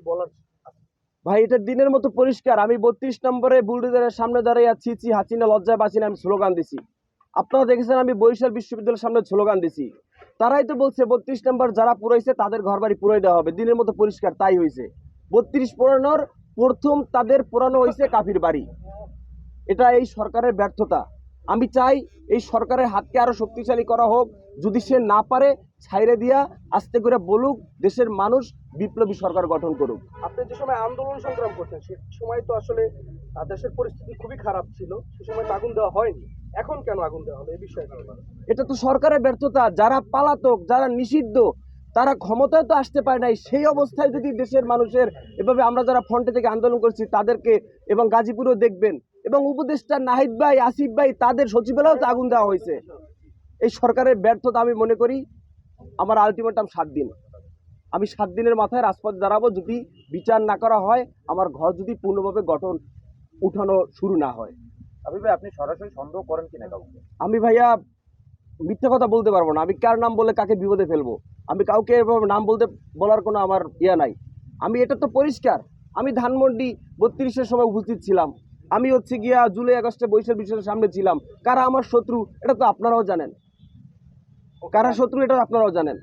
বলার? ভাই এটা দিনের মতো পরিষ্কার। আমি 32 নম্বরে বুলডোজারের সামনে দাঁড়িয়ে ছি হাসিনা লজ্জায় বাঁচি না আমি স্লোগান দিছি। আপনারা দেখেছেন আমি বরিশাল বিশ্ববিদ্যালয়ের সামনে স্লোগান দিছি। তারাই তো বলছে 32 নম্বর যারা পুরাইছে তাদের ঘরবাড়ি পুরাই দেওয়া হবে। দিনের মতো পরিষ্কার তাই হয়েছে। 32 পুরানোর প্রথম তাদের পুরানো হয়েছে কাফির বাড়ি। এটা এই সরকারের ব্যর্থতা। আমি চাই এই সরকারের হাতকে আরো শক্তিশালী করা হোক। যদি সে না পারে ছাইরে দিয়া আস্তে করে বলুক দেশের মানুষ বিপ্লবী সরকার গঠন করুক। আপনি যে সময় আন্দোলন সংগ্রাম করছেন সে সময় তো আসলে দেশের পরিস্থিতি খুবই খারাপ ছিল, সে সময় তো আগুন দেওয়া হয়নি, এখন কেন আগুন দেওয়া হলো এই বিষয়ে? এটা তো সরকারের ব্যর্থতা। যারা পালাতক, যারা নিষিদ্ধ, তারা ক্ষমতায় তো আসতে পারে নাই। সেই অবস্থায় যদি দেশের মানুষের এভাবে আমরা যারা ফ্রন্টে থেকে আন্দোলন করছি তাদেরকে, এবং গাজীপুরেও দেখবেন, এবং উপদেষ্টা নাহিদ ভাই, আসিফ ভাই, তাদের সচিবালয়েও তো আগুন দেওয়া হয়েছে। এই সরকারের ব্যর্থতা আমি মনে করি। আমার আলটিমেটাম 7 দিন। আমি 7 দিনের মাথায় রাজপথে দাঁড়াবো যদি বিচার না করা হয়, আমার ঘর যদি পূর্ণভাবে উঠানো শুরু না হয়। আপনি সরাসরি সন্দেহ করেন কিনা কাউকে? আমি ভাইয়া মিথ্যা কথা বলতে পারবো না। আমি কার নাম বলে কাকে বিপদে ফেলবো? আমি কাউকে এভাবে নাম বলার কোনো আমার নাই। আমি এটা তো পরিষ্কার। আমি ধানমন্ডি 32-এর সময় উপস্থিত ছিলাম। আমি গিয়া জুলাই আগস্টে বরিশাল বিশ্ববিদ্যালয়ের সামনে ছিলাম। কারা আমার শত্রু এটা তো আপনারাও জানেন। কারা শত্রু এটা আপনারাও জানেন।